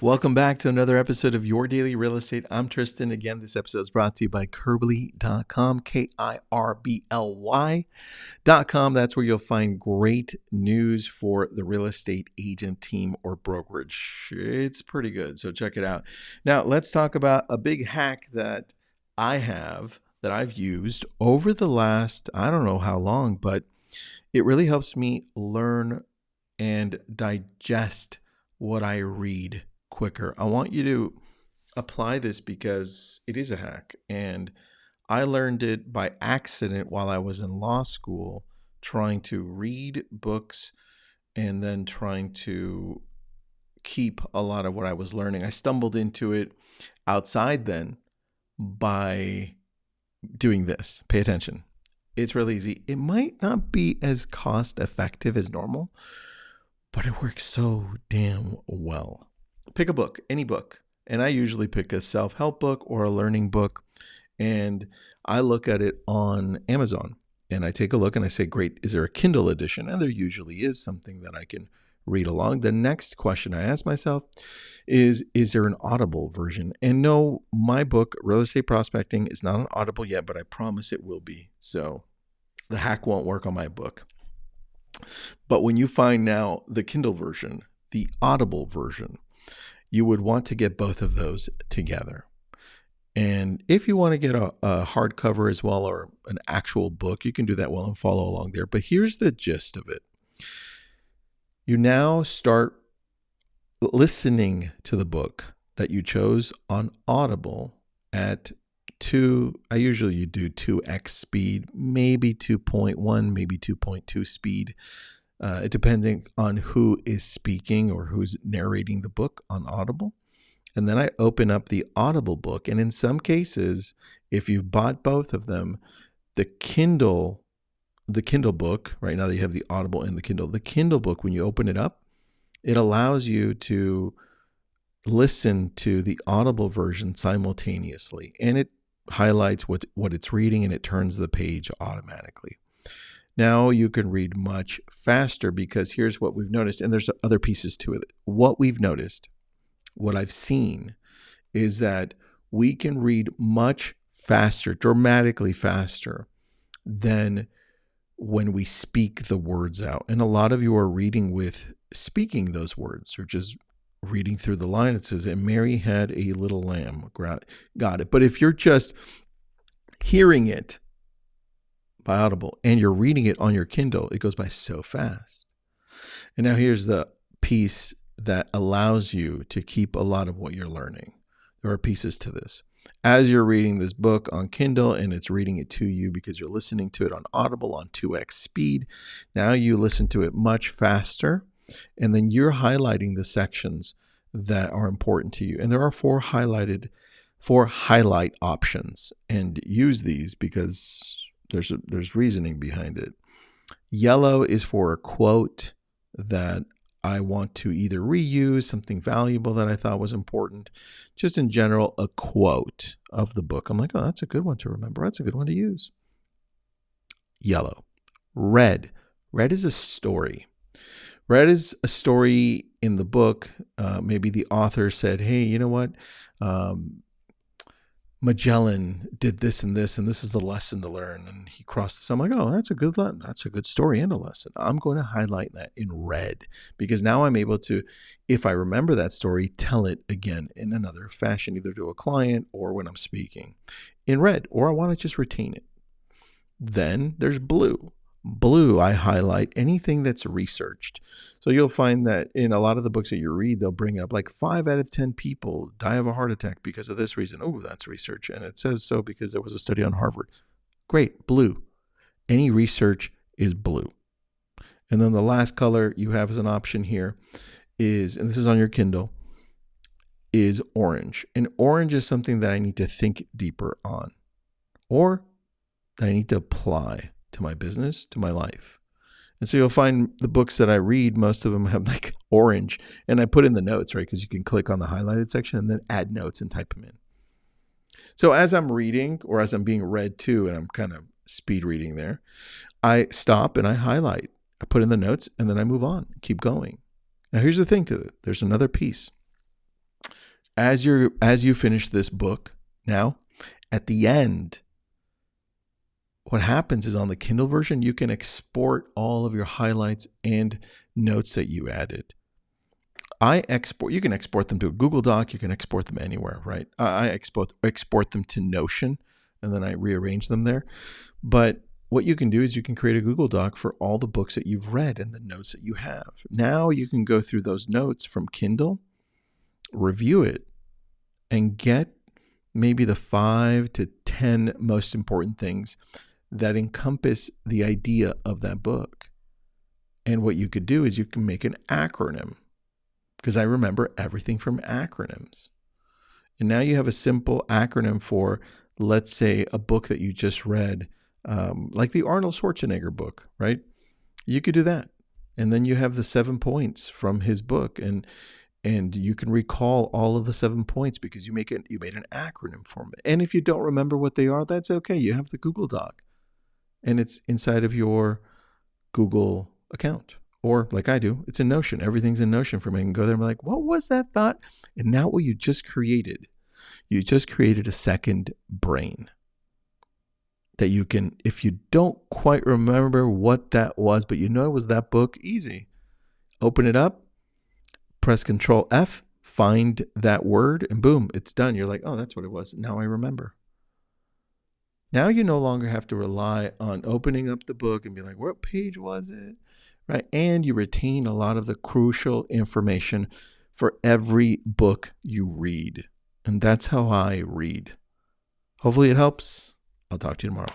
Welcome back to another episode of Your Daily Real Estate. I'm Tristan. Again, this episode is brought to you by Kirbly.com, Kirbly.com. That's where you'll find great news for the real estate agent team or brokerage. It's pretty good, so check it out. Now, let's talk about a big hack that I've used over the last, I don't know how long, but it really helps me learn and digest what I read quicker. I want you to apply this because it is a hack, and I learned it by accident while I was in law school, trying to read books and then trying to keep a lot of what I was learning. I stumbled into it outside then by doing this. Pay attention. It's really easy. It might not be as cost effective as normal, but it works so damn well. Pick a book, any book. And I usually pick a self-help book or a learning book. And I look at it on Amazon. And I take a look and I say, great, is there a Kindle edition? And there usually is something that I can read along. The next question I ask myself is there an Audible version? And no, my book, Real Estate Prospecting, is not on Audible yet, but I promise it will be. So the hack won't work on my book. But when you find now the Kindle version, the Audible version, you would want to get both of those together. And if you want to get a hardcover as well, or an actual book, you can do that well and follow along there. But here's the gist of it. You now start listening to the book that you chose on Audible at I usually do 2x speed, maybe 2.1, maybe 2.2 speed, depending on who is speaking or who's narrating the book on Audible. And then I open up the Audible book. And in some cases, if you bought both of them, the Kindle book, right now that you have the Audible and the Kindle book, when you open it up, it allows you to listen to the Audible version simultaneously. And it highlights what it's reading, and it turns the page automatically. Now you can read much faster, because here's what we've noticed, and there's other pieces to it. What we've noticed, what I've seen, is that we can read much faster, dramatically faster than when we speak the words out. And a lot of you are reading with speaking those words, or just reading through the line. It says, and Mary had a little lamb. Got it. But if you're just hearing it by Audible and you're reading it on your Kindle, it goes by so fast. And now here's the piece that allows you to keep a lot of what you're learning. There are pieces to this. As you're reading this book on Kindle and it's reading it to you because you're listening to it on Audible on 2x speed, now you listen to it much faster. And then you're highlighting the sections that are important to you. And there are four highlight options. And use these because there's reasoning behind it. Yellow is for a quote that I want to either reuse, something valuable that I thought was important. Just in general, a quote of the book. I'm like, oh, that's a good one to remember. That's a good one to use. Yellow. Red. Red is a story. Red is a story in the book. Maybe the author said, hey, you know what? Magellan did this and this, and this is the lesson to learn. And he crossed this. I'm like, oh, that's a good story and a lesson. I'm going to highlight that in red, because now I'm able to, if I remember that story, tell it again in another fashion, either to a client or when I'm speaking in red, or I want to just retain it. Then there's blue. Blue, I highlight anything that's researched. So you'll find that in a lot of the books that you read, they'll bring up like 5 out of 10 people die of a heart attack because of this reason. Oh, that's research. And it says so because there was a study on Harvard. Great, blue. Any research is blue. And then the last color you have as an option here is, and this is on your Kindle, is orange. And orange is something that I need to think deeper on, or that I need to apply to my business, to my life. And so you'll find the books that I read, most of them have like orange, and I put in the notes, right? Because you can click on the highlighted section and then add notes and type them in. So as I'm reading, or as I'm being read to, and I'm kind of speed reading there, I stop and I highlight. I put in the notes and then I move on, keep going. Now here's the thing to it. There's another piece. as you finish this book now, at the end, what happens is on the Kindle version, you can export all of your highlights and notes that you added. You can export them to a Google Doc, you can export them anywhere, right? I export them to Notion, and then I rearrange them there. But what you can do is you can create a Google Doc for all the books that you've read and the notes that you have. Now you can go through those notes from Kindle, review it, and get maybe the 5 to 10 most important things that encompass the idea of that book. And what you could do is you can make an acronym, because I remember everything from acronyms. And now you have a simple acronym for, let's say, a book that you just read, like the Arnold Schwarzenegger book, right? You could do that. And then you have the 7 points from his book, and you can recall all of the 7 points because you made an acronym for them. And if you don't remember what they are, that's okay. You have the Google Doc, and it's inside of your Google account. Or like I do, it's in Notion. Everything's in Notion for me. I can go there and be like, what was that thought? And now what you just created a second brain that you can, if you don't quite remember what that was, but you know it was that book, easy. Open it up, press Control F, find that word, and boom, it's done. You're like, oh, that's what it was. Now I remember. Now you no longer have to rely on opening up the book and be like, what page was it? Right? And you retain a lot of the crucial information for every book you read. And that's how I read. Hopefully it helps. I'll talk to you tomorrow.